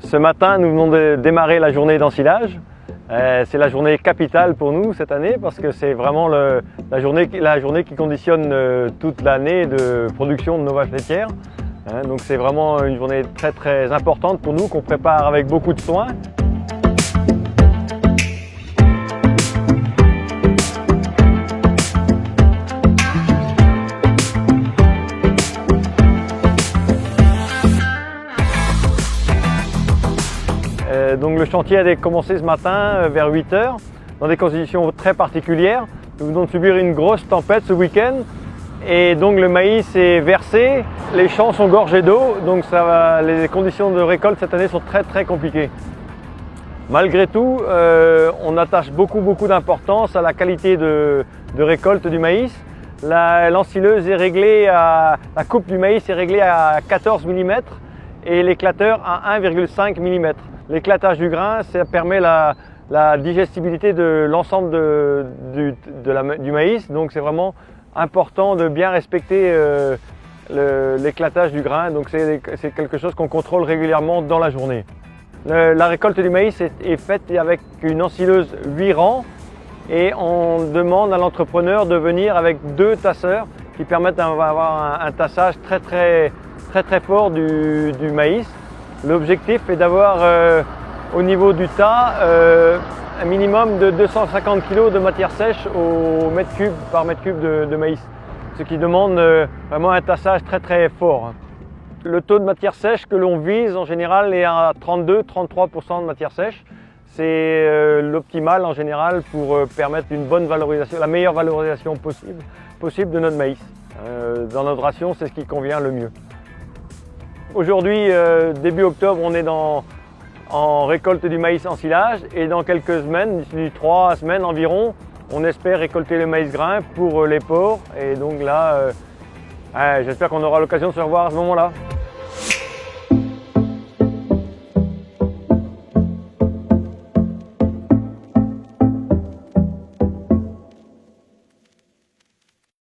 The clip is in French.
Ce matin, nous venons de démarrer la journée d'ensilage. C'est la journée capitale pour nous cette année parce que c'est vraiment la journée qui conditionne toute l'année de production de nos vaches laitières. Donc c'est vraiment une journée très importante pour nous qu'on prépare avec beaucoup de soin. Donc le chantier a commencé ce matin vers 8 h dans des conditions très particulières. Nous venons de subir une grosse tempête ce week-end et donc le maïs est versé, les champs sont gorgés d'eau, donc les conditions de récolte cette année sont très compliquées. Malgré tout, on attache beaucoup d'importance à la qualité de récolte du maïs. L'ensileuse est réglée la coupe du maïs est réglée à 14 mm et l'éclateur à 1,5 mm. L'éclatage du grain, ça permet la digestibilité de l'ensemble du maïs, donc c'est vraiment important de bien respecter l'éclatage du grain, donc c'est quelque chose qu'on contrôle régulièrement dans la journée. La récolte du maïs est faite avec une ensileuse 8 rangs et on demande à l'entrepreneur de venir avec 2 tasseurs qui permettent d'avoir un tassage très fort du maïs. L'objectif est d'avoir au niveau du tas un minimum de 250 kg de matière sèche au mètre cube par mètre cube de maïs, ce qui demande vraiment un tassage très fort. Le taux de matière sèche que l'on vise en général est à 32-33% de matière sèche. C'est l'optimal en général pour permettre une bonne valorisation, la meilleure valorisation possible de notre maïs. Dans notre ration, c'est ce qui convient le mieux. Aujourd'hui, début octobre, on est en récolte du maïs ensilage et dans quelques semaines, d'ici 3 semaines environ, on espère récolter le maïs grain pour les porcs et donc là, j'espère qu'on aura l'occasion de se revoir à ce moment-là.